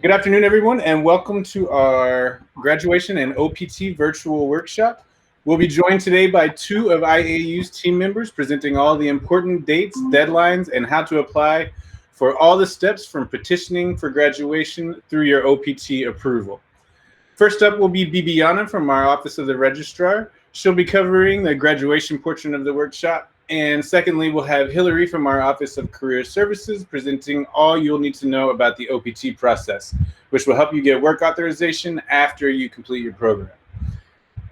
Good afternoon, everyone, and welcome to our graduation and OPT virtual workshop. We'll be joined today by two of IAU's team members presenting all the important dates, deadlines, and how to apply for all the steps from petitioning for graduation through your OPT approval. First up will be Bibiana from our Office of the Registrar. She'll be covering the graduation portion of the workshop. And secondly, we'll have Hillary from our Office of Career Services presenting all you'll need to know about the OPT process, which will help you get work authorization after you complete your program.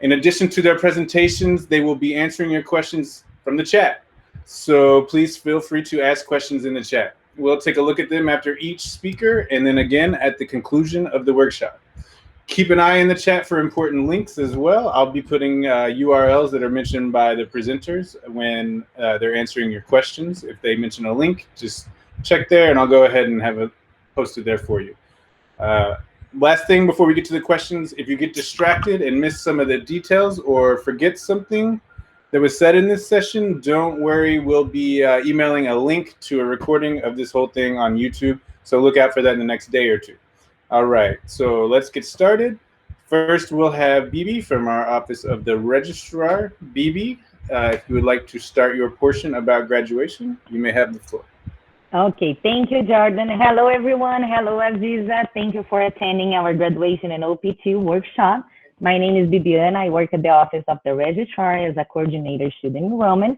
In addition to their presentations, they will be answering your questions from the chat. So please feel free to ask questions in the chat. We'll take a look at them after each speaker and then again at the conclusion of the workshop. Keep an eye in the chat for important links as well. I'll be putting URLs that are mentioned by the presenters when they're answering your questions. If they mention a link, just check there and I'll go ahead and have it posted there for you. Last thing before we get to the questions, if you get distracted and miss some of the details or forget something that was said in this session, don't worry. We'll be emailing a link to a recording of this whole thing on YouTube. So look out for that in the next day or two. All right, so let's get started. First, we'll have Bibi from our Office of the Registrar. Bibi, if you would like to start your portion about graduation, you may have the floor. Okay, thank you, Jordan. Hello, everyone. Hello, Aziza. Thank you for attending our graduation and OPT workshop. My name is Bibiana. I work at the Office of the Registrar as a coordinator student enrollment.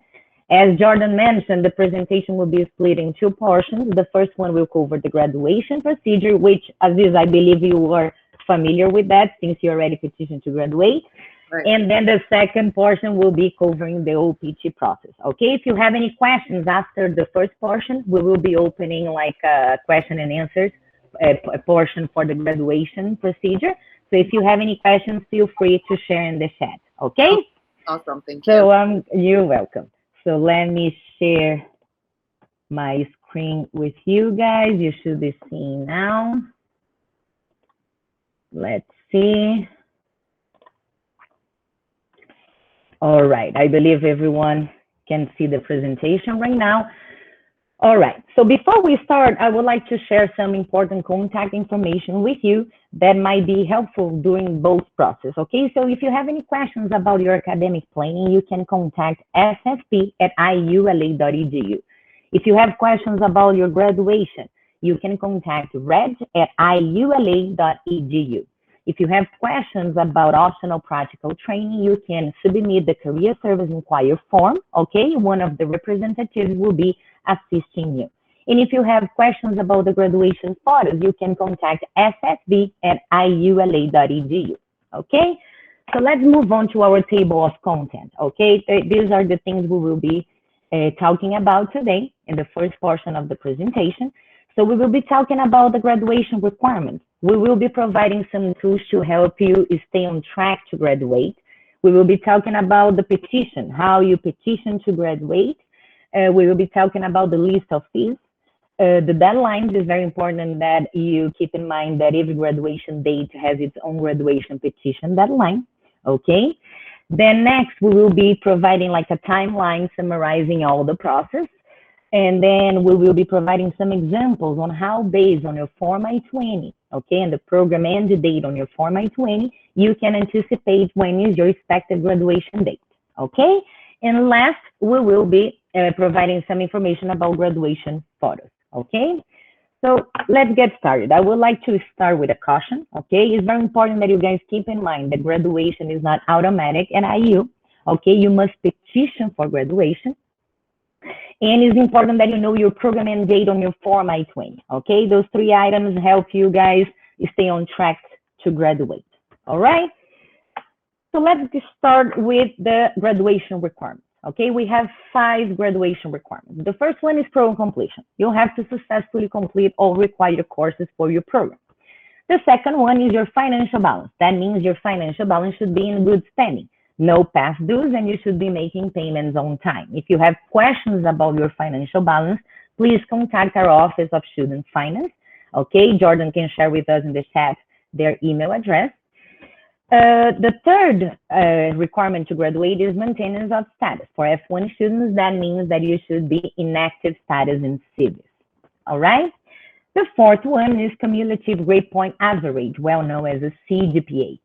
As Jordan mentioned, the presentation will be split in two portions. The first one will cover the graduation procedure, which, Aziz, I believe you are familiar with that since you already petitioned to graduate. Right. And then the second portion will be covering the OPT process. Okay, if you have any questions after the first portion, we will be opening like a question and answers a portion for the graduation procedure. So if you have any questions, feel free to share in the chat. Okay? Awesome, thank you. So you're welcome. So let me share my screen with you guys. You should be seeing now. Let's see. All right, I believe everyone can see the presentation right now. All right, so before we start, I would like to share some important contact information with you that might be helpful during both process, okay? So if you have any questions about your academic planning, you can contact ssp@iula.edu. If you have questions about your graduation, you can contact reg@iula.edu. If you have questions about optional practical training, you can submit the Career Service Inquiry form, okay? One of the representatives will be assisting you. And if you have questions about the graduation photos, you can contact ssb@iula.edu, okay? So let's move on to our table of content, okay? These are the things we will be talking about today in the first portion of the presentation. So we will be talking about the graduation requirements. We will be providing some tools to help you stay on track to graduate. We will be talking about the petition, how you petition to graduate. We will be talking about the list of fees. The deadlines is very important that you keep in mind that every graduation date has its own graduation petition deadline, okay? Then next, we will be providing like a timeline summarizing all the process. And then we will be providing some examples on how, based on your Form I-20, okay, and the program end date on your Form I-20, you can anticipate when is your expected graduation date, okay? And last, we will be providing some information about graduation photos, okay? So let's get started. I would like to start with a caution, okay? It's very important that you guys keep in mind that graduation is not automatic at IU, okay? You must petition for graduation. And it's important that you know your program end date on your Form I-20, okay? Those three items help you guys stay on track to graduate, all right? So let's start with the graduation requirements, okay? We have 5 graduation requirements. The first one is program completion. You'll have to successfully complete all required courses for your program. The second one is your financial balance. That means your financial balance should be in good standing. No past dues, and you should be making payments on time. If you have questions about your financial balance, please contact our Office of Student Finance. Okay, Jordan can share with us in the chat their email address. The third requirement to graduate is maintenance of status. For F1 students, that means that you should be in active status in civis. All right? The fourth one is cumulative grade point average, well known as a CGPA.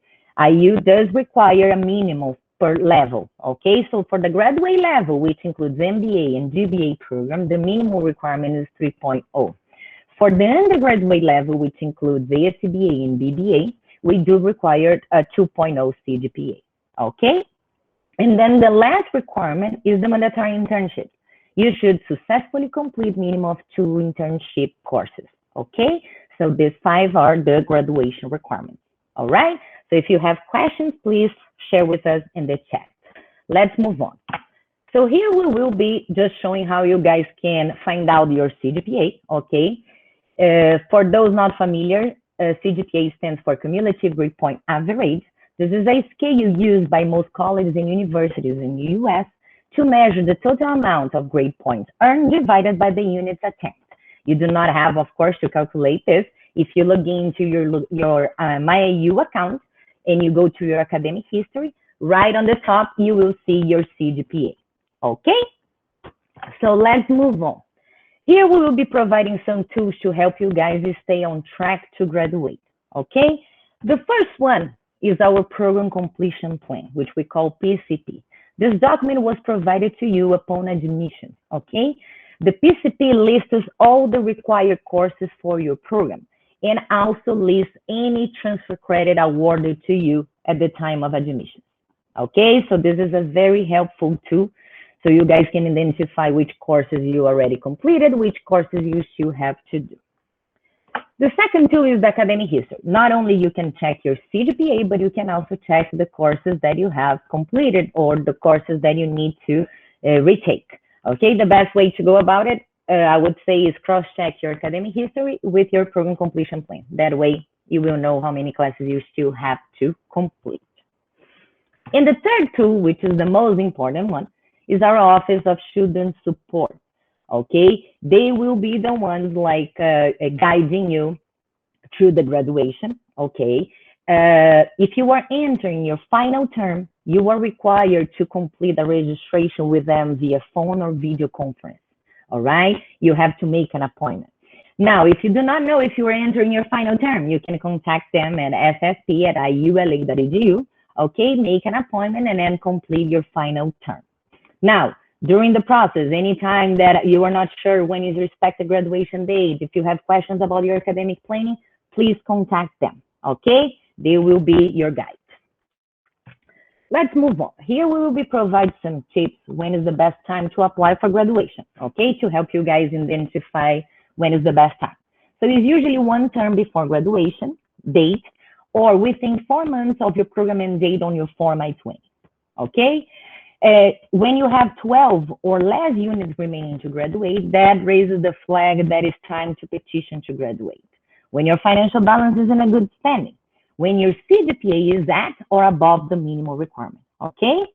IU does require a minimum per level, okay? So for the graduate level, which includes MBA and GBA program, the minimum requirement is 3.0. For the undergraduate level, which includes ASCBA and BBA, we do require a 2.0 CGPA, okay? And then the last requirement is the mandatory internship. You should successfully complete minimum of 2 internship courses, okay? So these 5 are the graduation requirements, all right? So if you have questions, please share with us in the chat. Let's move on. So here we will be just showing how you guys can find out your CGPA, okay? For those not familiar, CGPA stands for Cumulative Grade Point Average. This is a scale used by most colleges and universities in the US to measure the total amount of grade points earned divided by the units attained. You do not have, of course, to calculate this. If you log into your MyAU account and you go to your academic history, right on the top, you will see your CGPA. Okay? So let's move on. Here we will be providing some tools to help you guys stay on track to graduate. Okay? The first one is our program completion plan, which we call PCP. This document was provided to you upon admission, okay? The PCP lists all the required courses for your program and also lists any transfer credit awarded to you at the time of admission, okay? So this is a very helpful tool so you guys can identify which courses you already completed, which courses you still have to do. The second tool is the academic history. Not only you can check your CGPA, but you can also check the courses that you have completed or the courses that you need to retake. Okay, the best way to go about it, I would say, is cross-check your academic history with your program completion plan. That way, you will know how many classes you still have to complete. And the third tool, which is the most important one, is our Office of Student Support. Okay, they will be the ones like guiding you through the graduation. Okay, if you are entering your final term, you are required to complete a registration with them via phone or video conference. All right, you have to make an appointment. Now, if you do not know if you are entering your final term, you can contact them at ssp@iula.edu. Okay, make an appointment and then complete your final term. Now, during the process, anytime that you are not sure when is your expected graduation date, if you have questions about your academic planning, please contact them, okay? They will be your guide. Let's move on. Here we will be providing some tips when is the best time to apply for graduation, okay? To help you guys identify when is the best time. So it's usually 1 term before graduation date or within 4 months of your program end date on your Form I-20, okay? When you have 12 or less units remaining to graduate, that raises the flag that it's time to petition to graduate. When your financial balance is in a good standing, when your CGPA is at or above the minimum requirement, okay?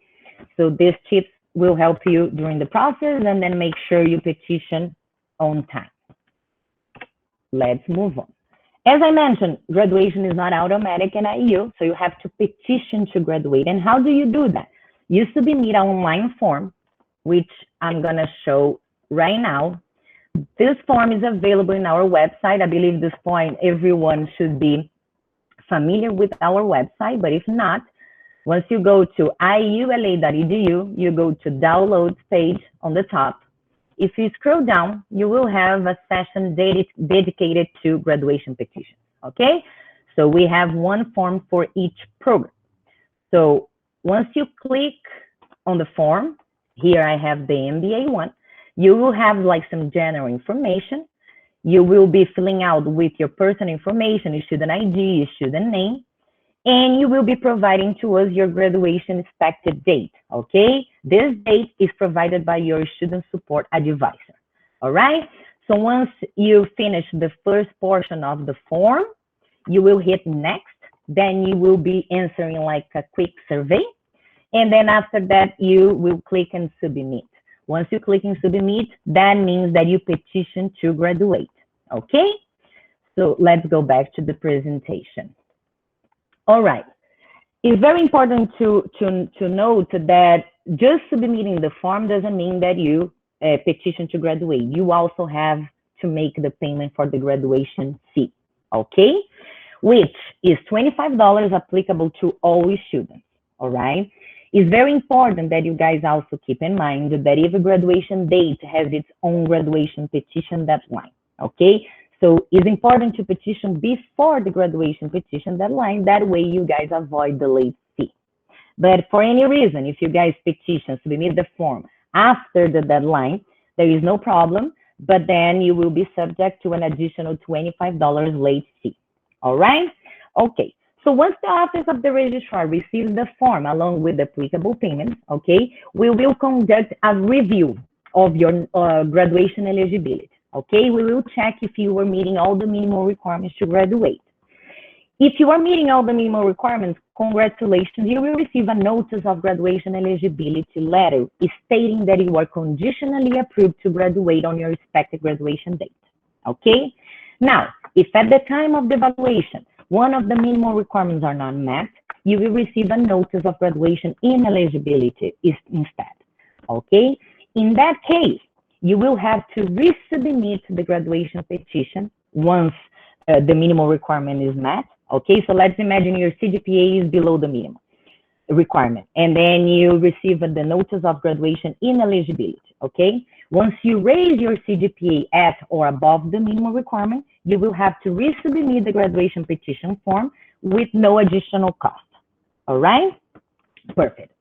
So these tips will help you during the process and then make sure you petition on time. Let's move on. As I mentioned, graduation is not automatic in IU, so you have to petition to graduate. And how do you do that? You submit an online form, which I'm going to show right now. This form is available in our website. I believe at this point, everyone should be familiar with our website, but if not, once you go to iula.edu, you go to downloads page on the top. If you scroll down, you will have a session dedicated to graduation petitions, okay? So we have 1 form for each program. So once you click on the form, here I have the MBA one, you will have like some general information. You will be filling out with your personal information, your student ID, your student name, and you will be providing to us your graduation expected date, okay? This date is provided by your student support advisor, all right? So once you finish the first portion of the form, you will hit next, then you will be answering like a quick survey. And then after that, you will click and submit. Once you click and submit, that means that you petition to graduate, okay? So let's go back to the presentation. All right. It's very important to note that just submitting the form doesn't mean that you petition to graduate. You also have to make the payment for the graduation fee, okay? Which is $25 applicable to all students, all right? It's very important that you guys also keep in mind that every graduation date has its own graduation petition deadline, okay? So it's important to petition before the graduation petition deadline. That way you guys avoid the late fee. But for any reason, if you guys petition, submit the form after the deadline, there is no problem, but then you will be subject to an additional $25 late fee. All right? Okay. So once the office of the registrar receives the form along with the applicable payments, okay, we will conduct a review of your graduation eligibility. Okay, we will check if you are meeting all the minimum requirements to graduate. If you are meeting all the minimum requirements, congratulations, you will receive a notice of graduation eligibility letter stating that you are conditionally approved to graduate on your expected graduation date. Okay? Now, if at the time of the evaluation, one of the minimum requirements are not met, you will receive a notice of graduation ineligibility instead. Okay? In that case, you will have to resubmit the graduation petition once the minimum requirement is met. Okay, so let's imagine your CGPA is below the minimum requirement, and then you receive the notice of graduation ineligibility. Okay, once you raise your CGPA at or above the minimum requirement, you will have to resubmit the graduation petition form with no additional cost. All right, perfect.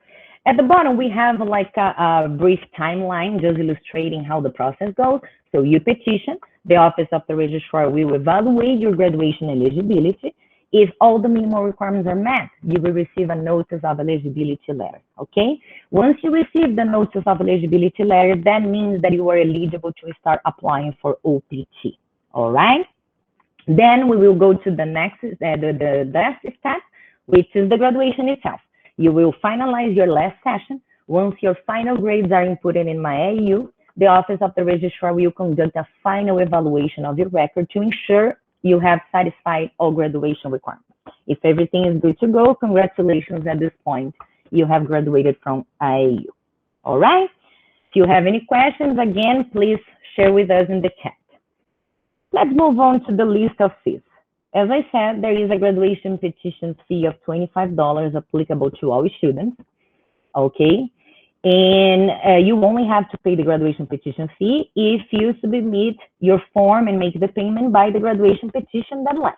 At the bottom, we have like a brief timeline just illustrating how the process goes. So you petition, the office of the registrar will evaluate your graduation eligibility. If all the minimum requirements are met, you will receive a notice of eligibility letter, okay? Once you receive the notice of eligibility letter, that means that you are eligible to start applying for OPT, all right? Then we will go to the next, the last step, which is the graduation itself. You will finalize your last session. Once your final grades are inputted in MyAU, the office of the registrar will conduct a final evaluation of your record to ensure you have satisfied all graduation requirements. If everything is good to go, congratulations at this point. You have graduated from IAU. All right? If you have any questions, again, please share with us in the chat. Let's move on to the list of fees. As I said, there is a graduation petition fee of $25 applicable to all students, okay? And you only have to pay the graduation petition fee if you submit your form and make the payment by the graduation petition deadline.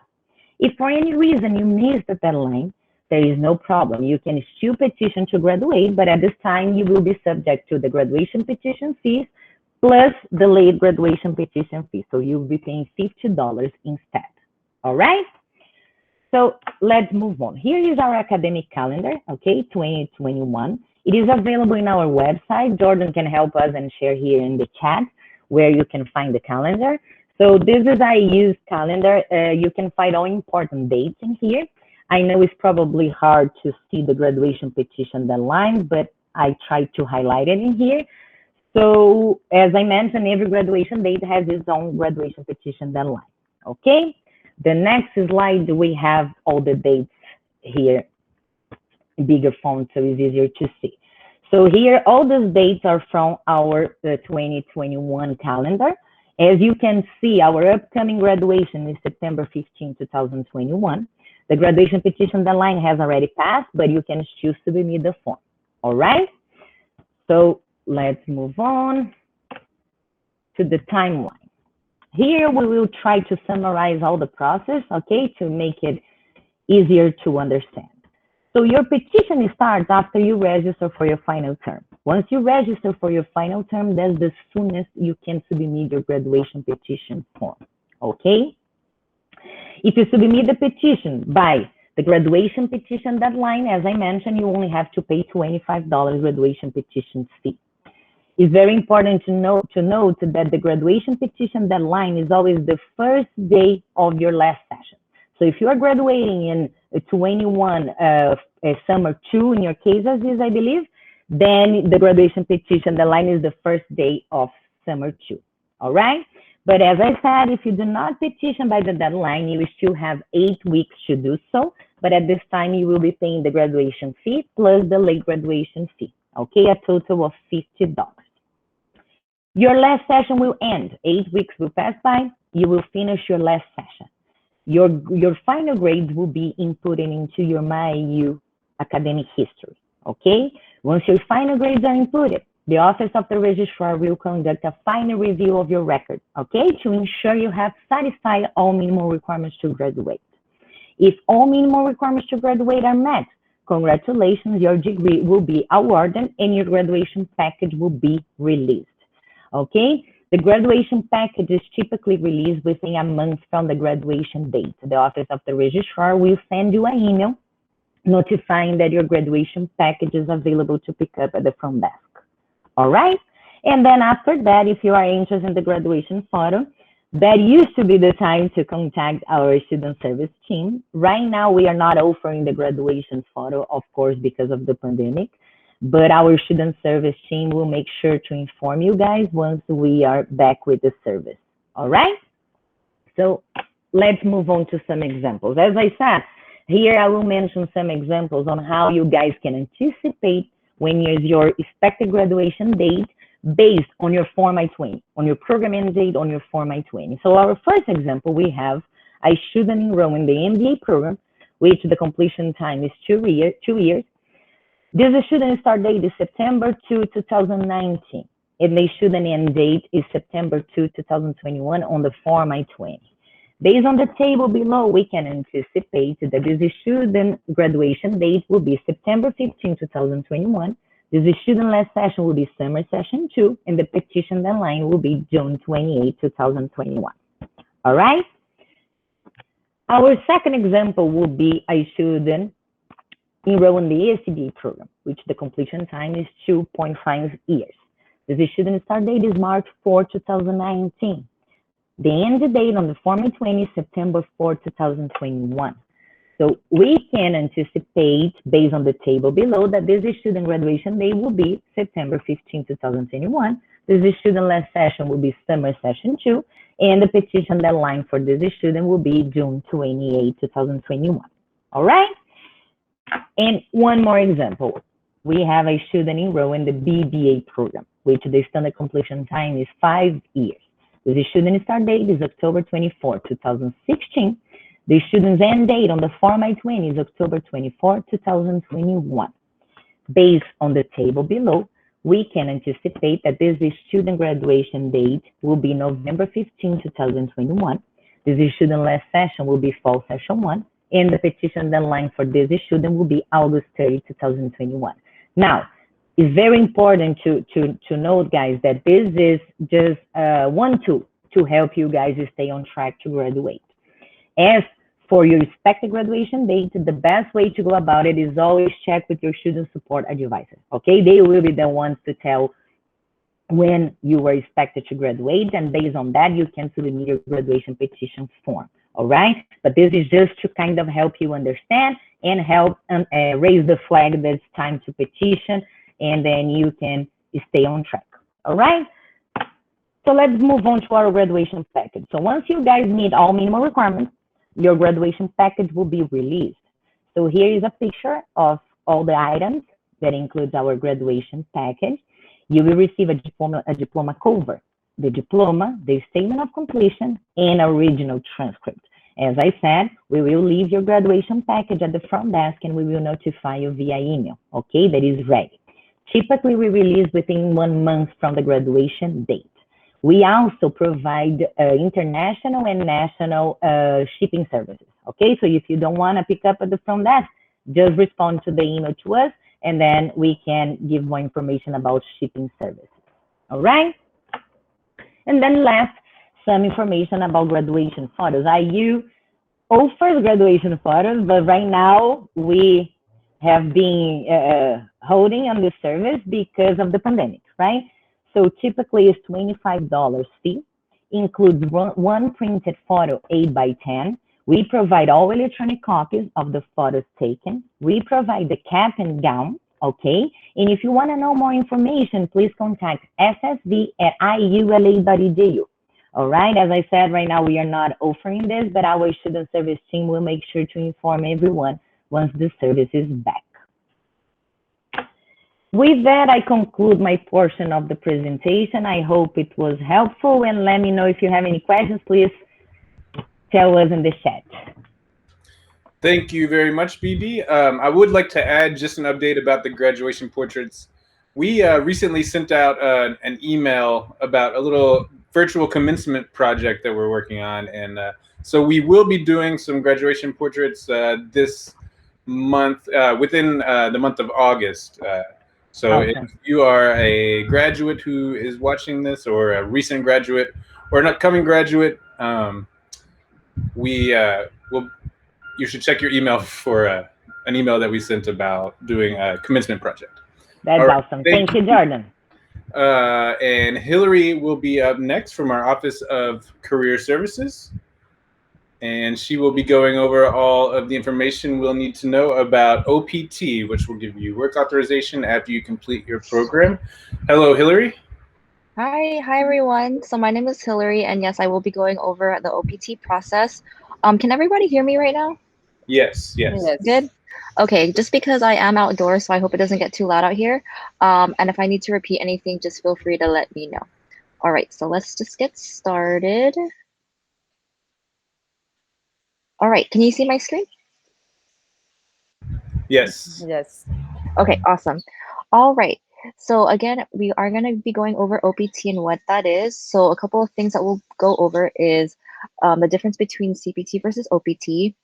If for any reason you miss the deadline, there is no problem. You can still petition to graduate, but at this time you will be subject to the graduation petition fees plus the late graduation petition fee. So you'll be paying $50 instead. All right, so let's move on. Here is our academic calendar, okay, 2021. It is available in our website. Jordan can help us and share here in the chat where you can find the calendar. So this is IAU's calendar. You can find all important dates in here. I know it's probably hard to see the graduation petition deadline, but I tried to highlight it in here. So as I mentioned, every graduation date has its own graduation petition deadline, okay? The next slide, we have all the dates here, bigger font, so it's easier to see. So here, all those dates are from our 2021 calendar. As you can see, our upcoming graduation is September 15, 2021. The graduation petition deadline has already passed, but you can still submit the form, all right? So let's move on to the timeline. Here we will try to summarize all the process, okay, to make it easier to understand. So your petition starts after you register for your final term. Once you register for your final term, that's the soonest you can submit your graduation petition form, okay? If you submit the petition by the graduation petition deadline, as I mentioned, you only have to pay $25 graduation petition fee. It's very important to note that the graduation petition deadline is always the first day of your last session. So if you are graduating in 21 summer 2, in your case as is, I believe, then the graduation petition deadline is the first day of summer 2, all right? But as I said, if you do not petition by the deadline, you will still have 8 weeks to do so. But at this time, you will be paying the graduation fee plus the late graduation fee, okay? A total of $50. Your last session will end. 8 weeks will pass by. You will finish your last session. Your final grades will be inputted into your MyAU academic history, okay? Once your final grades are inputted, the Office of the Registrar will conduct a final review of your record, okay, to ensure you have satisfied all minimum requirements to graduate. If all minimum requirements to graduate are met, congratulations, your degree will be awarded and your graduation package will be released, okay? The graduation package is typically released within a month from the graduation date. The Office of the Registrar will send you an email notifying that your graduation package is available to pick up at the front desk. All right? And then after that, if you are interested in the graduation photo, that used to be the time to contact our student service team. Right now, we are not offering the graduation photo, of course, because of the pandemic, but our student service team will make sure to inform you guys once we are back with the service. All right? So let's move on to some examples. As I said, here I will mention some examples on how you guys can anticipate when is your expected graduation date based on your Form I-20, on your program end date on your Form I-20. So our first example, we have a student enroll in the MBA program, which the completion time is 2 years. This student start date is September 2, 2019, and the student end date is September 2, 2021 on the Form I-20. Based on the table below, we can anticipate that this student graduation date will be September 15, 2021. This student last session will be summer session 2, and the petition deadline will be June 28, 2021. All right? Our second example will be a student enroll in the ESCD program, which the completion time is 2.5 years. The student start date is March 4, 2019. The end date on the Form I-20 is September 4, 2021. So we can anticipate, based on the table below, that this student graduation date will be September 15, 2021. This student last session will be summer session 2, and the petition deadline for this student will be June 28, 2021. All right? And one more example. We have a student enroll in the BBA program, which the standard completion time is 5 years. The student start date is October 24, 2016. The student's end date on the Form I-20 is October 24, 2021. Based on the table below, we can anticipate that this student graduation date will be November 15, 2021. This student last session will be fall session 1, and the petition deadline for this student will be August 30, 2021. Now, it's very important to note, guys, that this is just one tool to help you guys stay on track to graduate. As for your expected graduation date, the best way to go about it is always check with your student support advisor, okay? They will be the ones to tell when you are expected to graduate, and based on that, you can submit your graduation petition form, all right? But this is just to kind of help you understand and help raise the flag that it's time to petition, and then you can stay on track, all right? So let's move on to our graduation package. So once you guys meet all minimum requirements, your graduation package will be released. So here is a picture of all the items that includes our graduation package. You will receive a diploma cover, the diploma, the statement of completion, and original transcript. As I said, we will leave your graduation package at the front desk and we will notify you via email, okay, that is ready. Typically, we release within 1 month from the graduation date. We also provide international and national shipping services, okay? So if you don't want to pick up at the front desk, just respond to the email to us, and then we can give more information about shipping services, all right? And then last, some information about graduation photos. IU offers graduation photos, but right now we have been holding on this service because of the pandemic, right? So typically it's $25 fee, includes one printed photo 8x10. We provide all electronic copies of the photos taken. We provide the cap and gown, okay? And if you want to know more information, please contact ssv@iula.edu. All right, as I said, right now we are not offering this, but our student service team will make sure to inform everyone once the service is back. With that, I conclude my portion of the presentation. I hope it was helpful, and let me know if you have any questions. Please tell us in the chat. Thank you very much, BB. I would like to add just an update about the graduation portraits. We recently sent out an email about a little virtual commencement project that we're working on, and so we will be doing some graduation portraits this month, within the month of August. So if Awesome. you are a graduate who is watching this, or a recent graduate, or an upcoming graduate, we will. You should check your email for an email that we sent about doing a commencement project. All That's right, awesome. thank Thank you, you. Jordan. And Hillary will be up next from our Office of Career Services. And she will be going over all of the information we'll need to know about OPT, which will give you work authorization after you complete your program. Hello, Hillary. Hi everyone. So my name is Hillary, and yes, I will be going over the OPT process. Can everybody hear me right now? Yes, yes. Good. Okay, just because I am outdoors, so I hope it doesn't get too loud out here. And if I need to repeat anything, just feel free to let me know. All right, so let's just get started. All right, can you see my screen? Yes. Yes. Okay, awesome. All right. So again, we are going to be going over OPT and what that is. So a couple of things that we'll go over is the difference between CPT versus OPT,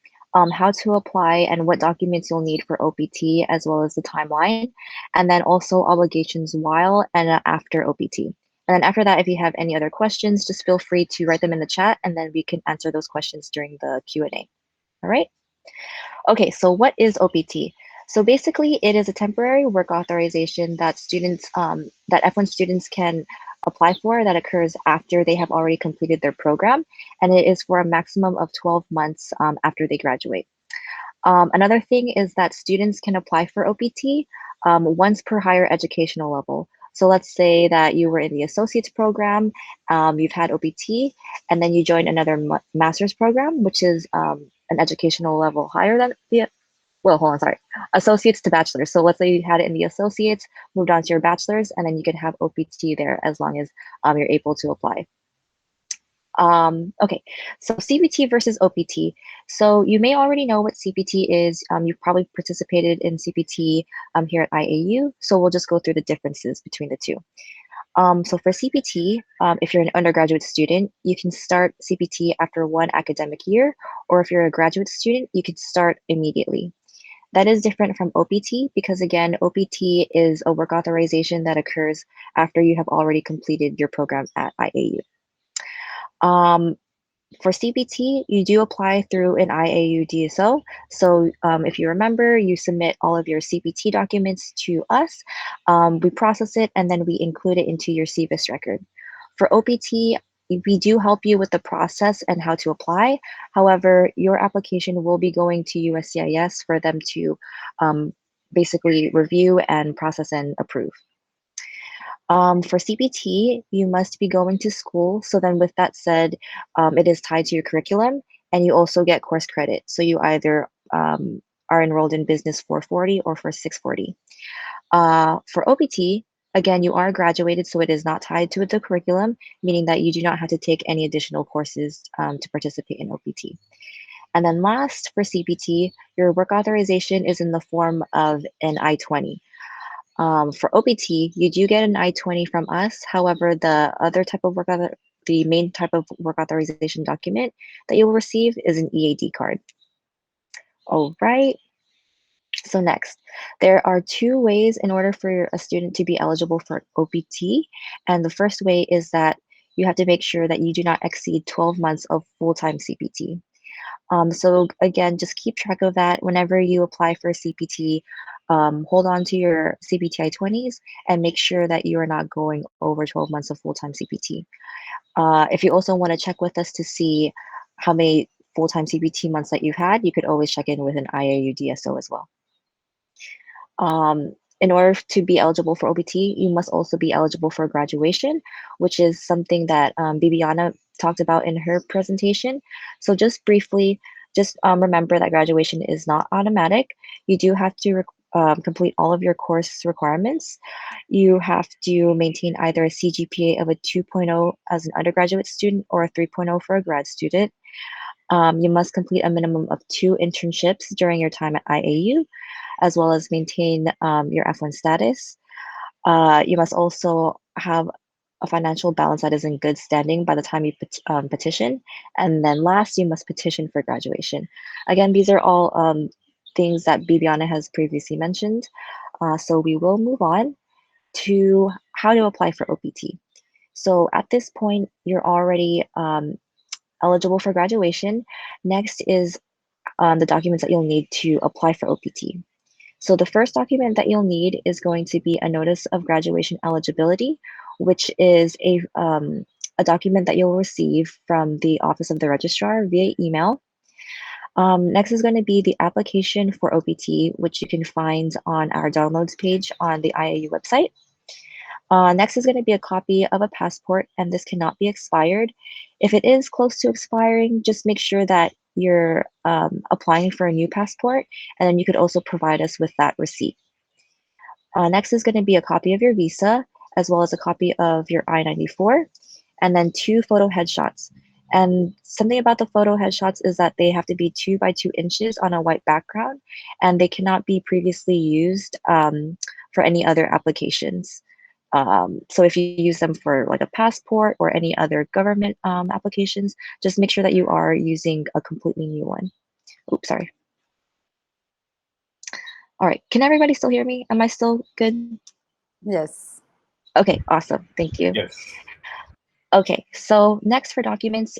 how to apply and what documents you'll need for OPT, as well as the timeline, and then also obligations while and after OPT. And then after that, if you have any other questions, just feel free to write them in the chat, and then we can answer those questions during the Q&A. All right. Okay, so what is OPT? So basically, it is a temporary work authorization that students, that F1 students can apply for that occurs after they have already completed their program, and it is for a maximum of 12 months after they graduate. Another thing is that students can apply for OPT once per higher educational level. So let's say that you were in the associate's program, you've had OPT, and then you join another master's program, which is an educational level higher than the, well, hold on, sorry, associates to bachelor's. So let's say you had it in the associates, moved on to your bachelor's, and then you could have OPT there as long as you're able to apply. Okay, so CPT versus OPT. So you may already know what CPT is. You've probably participated in CPT here at IAU. So we'll just go through the differences between the two. So for CPT, if you're an undergraduate student, you can start CPT after one academic year, or if you're a graduate student, you can start immediately. That is different from OPT because again, OPT is a work authorization that occurs after you have already completed your program at IAU. For CPT, you do apply through an IAU DSO. So if you remember, you submit all of your CPT documents to us. We process it and then we include it into your CVIS record. For OPT, we do help you with the process and how to apply. However, your application will be going to USCIS for them to basically review and process and approve. For CPT, you must be going to school. So then with that said, it is tied to your curriculum and you also get course credit. So you either are enrolled in Business 440 or for 640. For OPT, again, you are graduated, so it is not tied to the curriculum, meaning that you do not have to take any additional courses to participate in OPT. And then last, for CPT, your work authorization is in the form of an I-20. For OPT, you do get an I-20 from us. However, the other type of the main type of work authorization document that you will receive is an EAD card. All right. So next, there are two ways in order for a student to be eligible for OPT. And the first way is that you have to make sure that you do not exceed 12 months of full-time CPT. So again, just keep track of that. Whenever you apply for a CPT, hold on to your CPT I-20s and make sure that you are not going over 12 months of full-time CPT. If you also want to check with us to see how many full-time CPT months that you've had, you could always check in with an IAU DSO as well. In order to be eligible for OPT, you must also be eligible for graduation, which is something that Bibiana talked about in her presentation. So just briefly, just remember that graduation is not automatic. You do have to complete all of your course requirements, you have to maintain either a CGPA of a 2.0 as an undergraduate student or a 3.0 for a grad student. You must complete a minimum of 2 internships during your time at IAU, as well as maintain your F1 status. You must also have a financial balance that is in good standing by the time you petition. And then last, you must petition for graduation. Again, these are all things that Bibiana has previously mentioned. So we will move on to how to apply for OPT. So at this point, you're already eligible for graduation. Next is the documents that you'll need to apply for OPT. So the first document that you'll need is going to be a notice of graduation eligibility, which is a document that you'll receive from the Office of the Registrar via email. Next is going to be the application for OPT, which you can find on our downloads page on the IAU website. Next is going to be a copy of a passport, and this cannot be expired. If it is close to expiring, just make sure that you're applying for a new passport, and then you could also provide us with that receipt. Next is going to be a copy of your visa, as well as a copy of your I-94, and then 2 photo headshots. And something about the photo headshots is that they have to be 2 by 2 inches on a white background, and they cannot be previously used for any other applications. So if you use them for like a passport or any other government applications, just make sure that you are using a completely new one. Oops, sorry. All right, can everybody still hear me? Am I still good? Yes. Okay, awesome, thank you. Yes. Okay, so next for documents,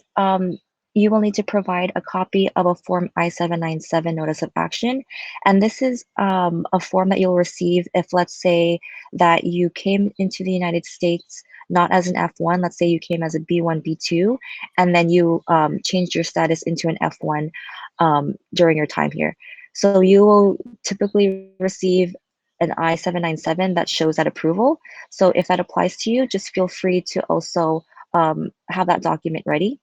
you will need to provide a copy of a Form I-797 Notice of Action. And this is a form that you'll receive if, let's say, that you came into the United States not as an F1, let's say you came as a B1, B2, and then you changed your status into an F1 during your time here. So you will typically receive an I-797 that shows that approval. So if that applies to you, just feel free to also have that document ready.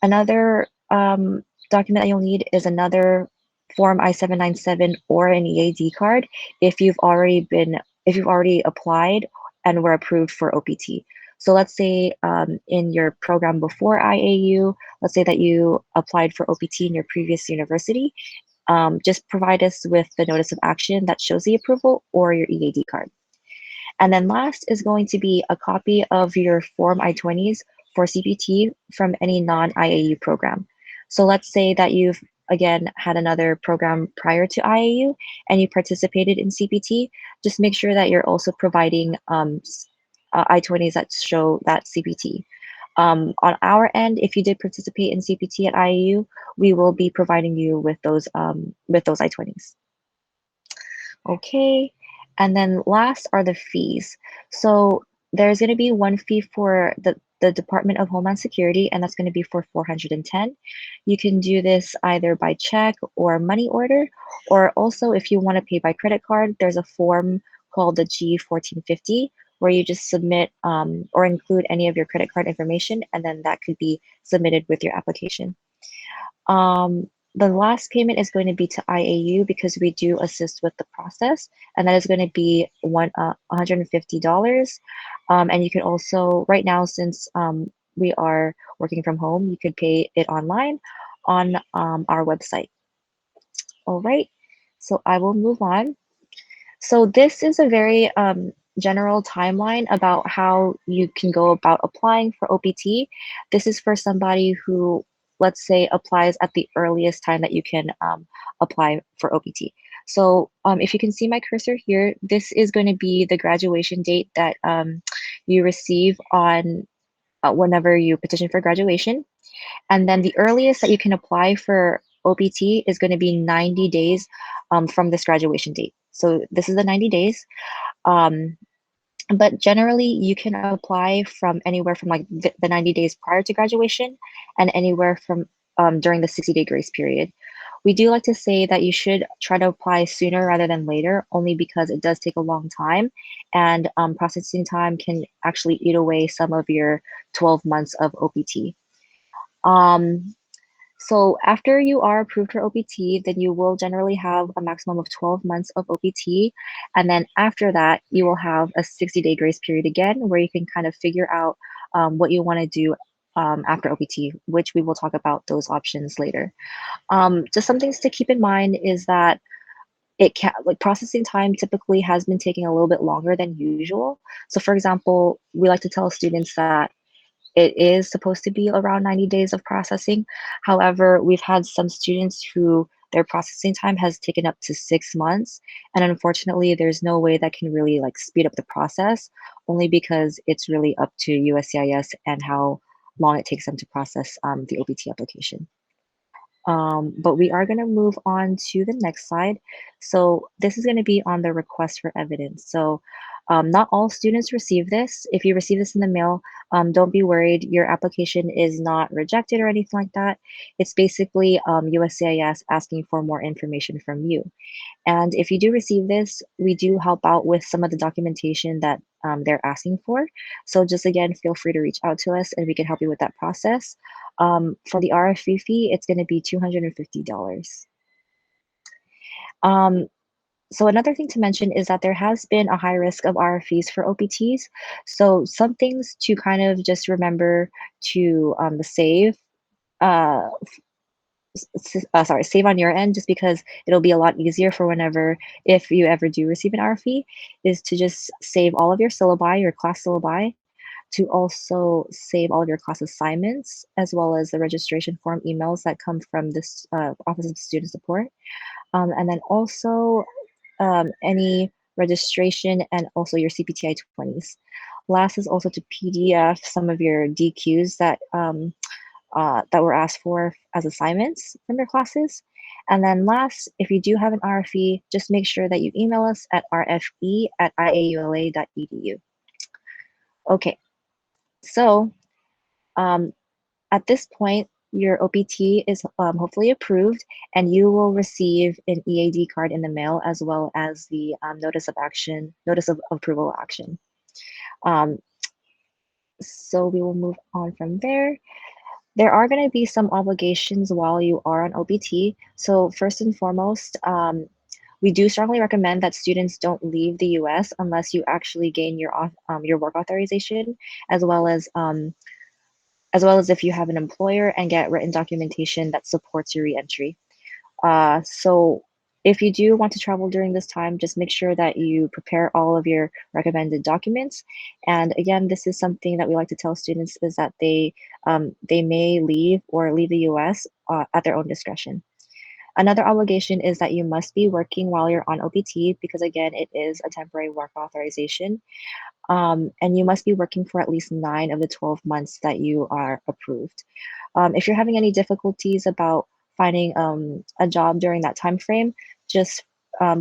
Another document that you'll need is another Form I-797 or an EAD card if you've already applied and were approved for OPT. So let's say in your program before IAU, let's say that you applied for OPT in your previous university, just provide us with the notice of action that shows the approval or your EAD card. And then last is going to be a copy of your Form I-20s for CPT from any non-IAU program. So let's say that you've, again, had another program prior to IAU and you participated in CPT, just make sure that you're also providing I-20s that show that CPT. On our end, if you did participate in CPT at IAU, we will be providing you with those I-20s. Okay, and then last are the fees. So there's going to be one fee for the Department of Homeland Security, and that's going to be for $410. You can do this either by check or money order, or also if you want to pay by credit card, there's a form called the G1450 where you just submit or include any of your credit card information, and then that could be submitted with your application. The last payment is going to be to IAU because we do assist with the process, and that is going to be $150. And you can also, right now, since we are working from home, you could pay it online on our website. All right, so I will move on. So this is a very general timeline about how you can go about applying for OPT. This is for somebody who, let's say, applies at the earliest time that you can apply for OPT. So if you can see my cursor here, this is going to be the graduation date that you receive on whenever you petition for graduation. And then the earliest that you can apply for OPT is going to be 90 days from this graduation date. So this is the 90 days. But generally, you can apply from anywhere from like the 90 days prior to graduation and anywhere from during the 60-day grace period. We do like to say that you should try to apply sooner rather than later, only because it does take a long time, and processing time can actually eat away some of your 12 months of OPT. So after you are approved for OPT, then you will generally have a maximum of 12 months of OPT. And then after that, you will have a 60-day grace period again, where you can kind of figure out what you want to do after OPT, which we will talk about those options later. Just some things to keep in mind is that it can like processing time typically has been taking a little bit longer than usual. So for example, we like to tell students that it is supposed to be around 90 days of processing. However, we've had some students who their processing time has taken up to 6 months. And unfortunately, there's no way that can really like speed up the process, only because it's really up to USCIS and how long it takes them to process the OPT application. But we are going to move on to the next slide. So this is going to be on the request for evidence. So not all students receive this. If you receive this in the mail, don't be worried. Your application is not rejected or anything like that. It's basically USCIS asking for more information from you. And if you do receive this, we do help out with some of the documentation that they're asking for. So just again, feel free to reach out to us and we can help you with that process. For the RFE fee, it's going to be $250. Um, so another thing to mention is that there has been a high risk of RFEs for OPTs. So some things to kind of just remember to save. Uh, save on your end, just because it'll be a lot easier for whenever, if you ever do receive an RFE, is to just save all of your syllabi, your class syllabi, to also save all of your class assignments, as well as the registration form emails that come from this Office of Student Support. And then also any registration and also your CPTI 20s. Last is also to PDF some of your DQs that were asked for as assignments from your classes. And then last, if you do have an RFE, just make sure that you email us at rfe@iaula.edu. Okay, so at this point, your OPT is hopefully approved, and you will receive an EAD card in the mail, as well as the notice of approval action. So we will move on from there. There are going to be some obligations while you are on OPT. So first and foremost, we do strongly recommend that students don't leave the US unless you actually gain your work authorization, as well as if you have an employer, and get written documentation that supports your reentry. So if you do want to travel during this time, just make sure that you prepare all of your recommended documents. And again, this is something that we like to tell students, is that they may leave the US at their own discretion. Another obligation is that you must be working while you're on OPT, because again, it is a temporary work authorization. And you must be working for at least 9 of the 12 months that you are approved. If you're having any difficulties about finding a job during that time frame, just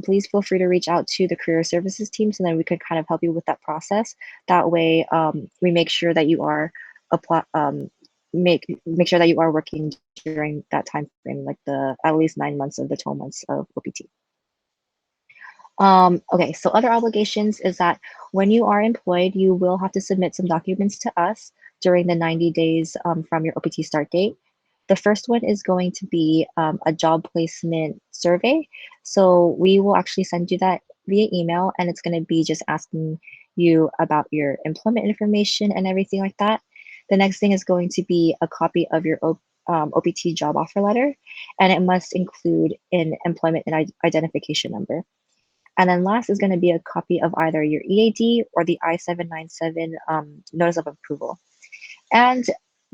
please feel free to reach out to the career services team, so then we can kind of help you with that process. That way, we make sure that you are make sure that you are working during that time frame, like the at least 9 months of the 12 months of OPT. Okay, so other obligations is that when you are employed, you will have to submit some documents to us during the 90 days from your OPT start date. The first one is going to be a job placement survey. So we will actually send you that via email, and it's going to be just asking you about your employment information and everything like that. The next thing is going to be a copy of your OPT job offer letter, and it must include an employment and identification number. And then last is going to be a copy of either your EAD or the I-797 notice of approval. And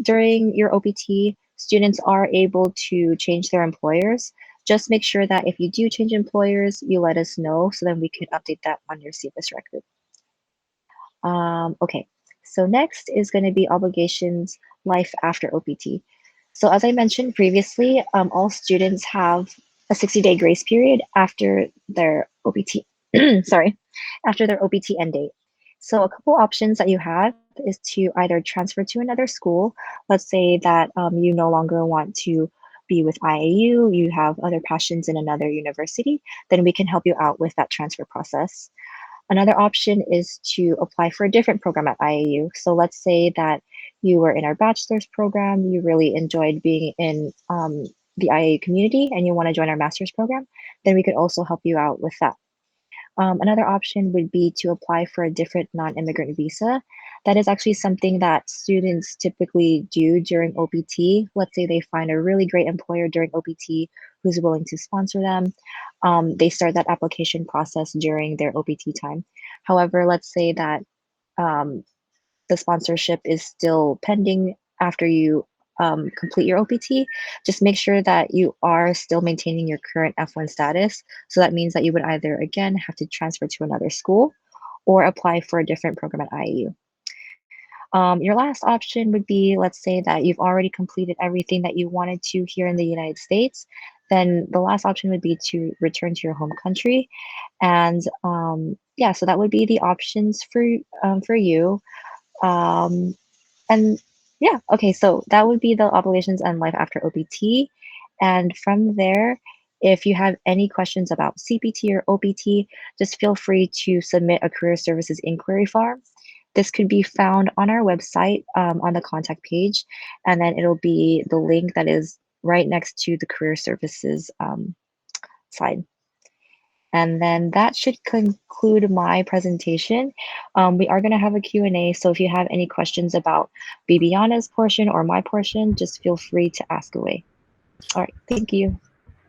during your OPT, students are able to change their employers. Just make sure that if you do change employers, you let us know, so then we can update that on your CFS record. Okay, so next is going to be obligations life after OPT. So as I mentioned previously, all students have a 60-day grace period after their OPT, sorry, after their OPT end date. So a couple options that you have is to either transfer to another school. Let's say that you no longer want to be with IAU, you have other passions in another university, then we can help you out with that transfer process. Another option is to apply for a different program at IAU. So let's say that you were in our bachelor's program, you really enjoyed being in the IAU community, and you want to join our master's program, then we could also help you out with that. Another option would be to apply for a different non-immigrant visa. That is actually something that students typically do during OPT. Let's say they find a really great employer during OPT who's willing to sponsor them. They start that application process during their OPT time. However, let's say that um, the sponsorship is still pending after you complete your OPT, just make sure that you are still maintaining your current F1 status. So that means that you would either, again, have to transfer to another school or apply for a different program at IAU. Your last option would be, let's say that you've already completed everything that you wanted to here in the United States, then the last option would be to return to your home country. And yeah, so that would be the options for you. Um, and yeah, okay, so that would be the obligations and life after OPT. And from there, if you have any questions about CPT or OPT, just feel free to submit a career services inquiry form. This could be found on our website on the contact page, and then it'll be the link that is right next to the career services side. And then that should conclude my presentation. We are going to have a Q&A, so if you have any questions about Bibiana's portion or my portion, just feel free to ask away. All right, thank you.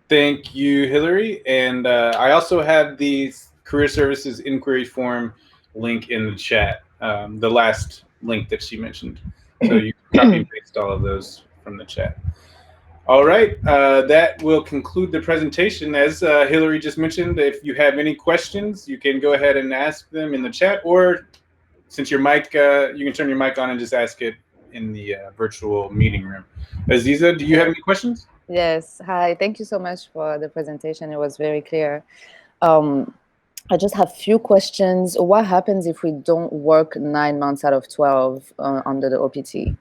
Thank you, Hillary. And I also have the career services inquiry form link in the chat, the last link that she mentioned. So you can copy and paste all of those from the chat. All right, that will conclude the presentation. As Hillary just mentioned, if you have any questions, you can go ahead and ask them in the chat, or since your mic, you can turn your mic on and just ask it in the virtual meeting room. Aziza, do you have any questions? Yes. Hi. Thank you so much for the presentation. It was very clear. I just have few questions. What happens if we don't work 9 months out of 12 under the OPT?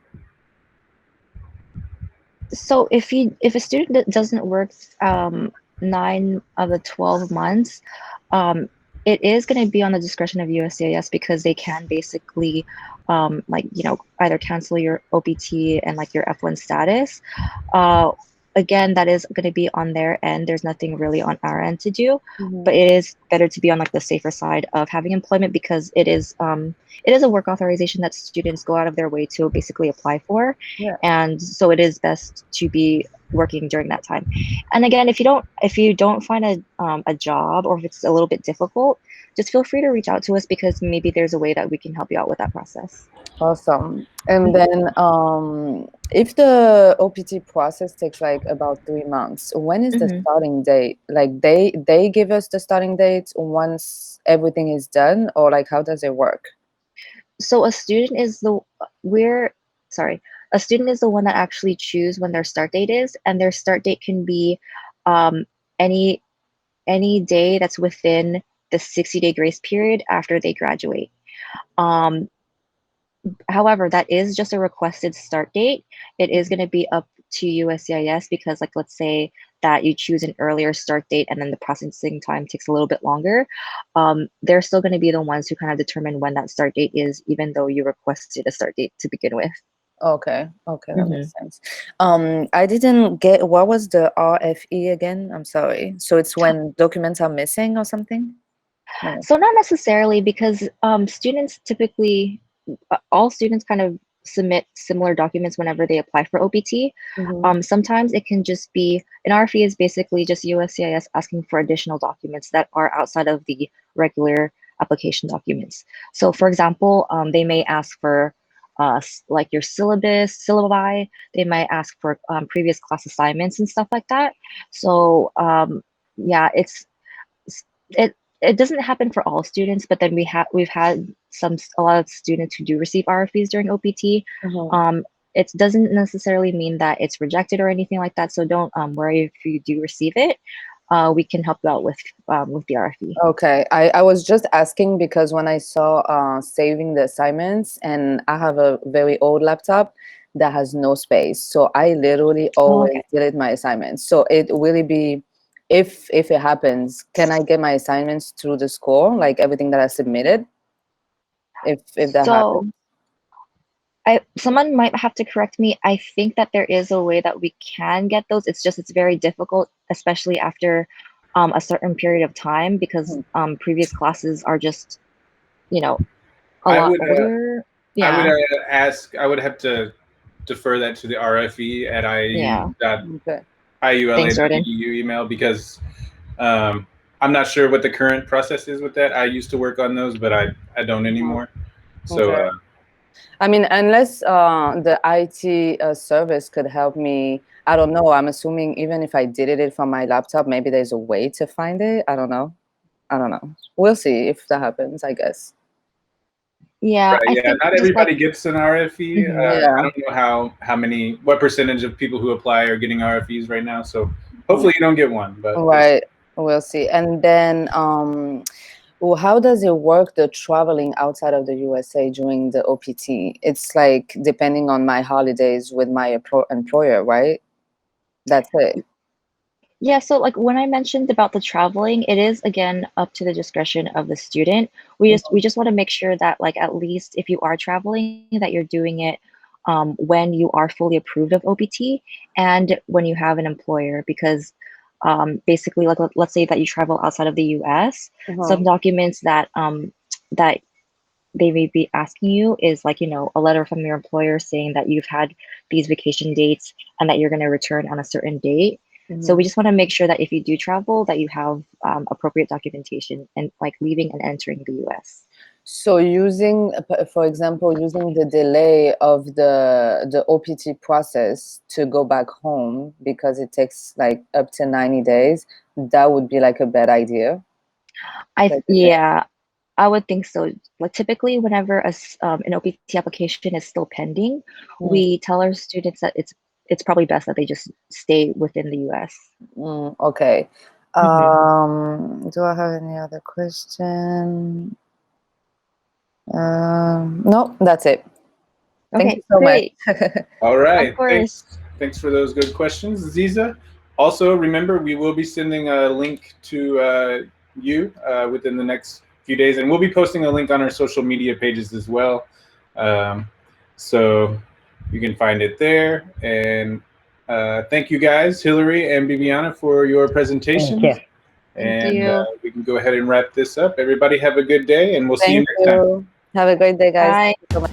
So if a student doesn't work 9 of the 12 months, it is going to be on the discretion of USCIS, because they can basically like, you know, either cancel your OPT and like your F1 status. Again, that is going to be on their end. There's nothing really on our end to do, but it is better to be on like the safer side of having employment, because it is a work authorization that students go out of their way to basically apply for. Yeah. And so it is best to be working during that time. And again, if you don't find a job, or if it's a little bit difficult, just feel free to reach out to us, because maybe there's a way that we can help you out with that process. Awesome. And then if the OPT process takes like about 3 months, when is the starting date? Like they give us the starting date once everything is done, or like how does it work? So a student is the one that actually choose when their start date is, and their start date can be any day that's within the 60-day grace period after they graduate. However, that is just a requested start date. It is going to be up to USCIS, because like, let's say that you choose an earlier start date and then the processing time takes a little bit longer. They're still going to be the ones who kind of determine when that start date is, even though you requested a start date to begin with. Okay, that makes sense. I didn't get, what was the RFE again? I'm sorry. So it's when documents are missing or something? No. So not necessarily, because students typically, all students kind of submit similar documents whenever they apply for OPT. Sometimes it can just be, an RFE is basically just USCIS asking for additional documents that are outside of the regular application documents. So for example, they may ask for like your syllabi, they might ask for previous class assignments and stuff like that. So yeah, it doesn't happen for all students, but then we've had a lot of students who do receive RFEs during OPT. It doesn't necessarily mean that it's rejected or anything like that, so don't worry if you do receive it. We can help you out with the RFE. Okay, I was just asking because when I saw saving the assignments, and I have a very old laptop that has no space, so I literally always delete my assignments. So it will be, if it happens, can I get my assignments through the school, like everything that I submitted? If that happens. Someone might have to correct me. I think that there is a way that we can get those. It's just it's very difficult, especially after a certain period of time, because previous classes are just, you know, a I lot would older. I would Yeah, ask. I would have to defer that to the RFE at yeah. Okay. Thanks, Jordan. iu.iula.edu email because I'm not sure what the current process is with that. I used to work on those, but I don't anymore. So Okay. I mean, unless the IT service could help me, I don't know. I'm assuming even if I did it from my laptop, maybe there's a way to find it. I don't know. I don't know. We'll see if that happens, I guess. Yeah, right, I yeah, think not just like everybody gets an RFE. mhm. I Yeah. don't know what percentage of people who apply are getting RFEs right now. So Mm. hopefully you don't get one, but we'll see. Right. We'll see. And then, well, how does it work, the traveling outside of the USA during the OPT? It's like depending on my holidays with my employer, right? That's it. Yeah, so like when I mentioned about the traveling, it is again up to the discretion of the student. We just want to make sure that like at least if you are traveling, that you're doing it when you are fully approved of OPT and when you have an employer, because basically like let's say that you travel outside of the US, Uh-huh. some documents that they may be asking you is like, a letter from your employer saying that you've had these vacation dates and that you're going to return on a certain date. So Mhm. we just want to make sure that if you do travel, that you have appropriate documentation and like leaving and entering the US. So using, for example, using the delay of the OPT process to go back home because it takes like up to 90 days, that would be like a bad idea. Like, Yeah, I would think so. Like typically, whenever an OPT application is still pending, mm, we tell our students that it's probably best that they just stay within the US. okay. Hmm. Do I have any other question? No, that's it. Thank you Okay, so much. great. All Of right, course. thanks for those good questions, Ziza. Also, remember we will be sending a link to you within the next few days, and we'll be posting a link on our social media pages as well. Um, so you can find it there. And thank you guys, Hillary and Bibiana, for your Thank presentations. you. Thank And you. we can go ahead and wrap this up. Everybody have a good day, and we'll see you Thank next time. you. Have a great day, guys. Bye. Thank you so much.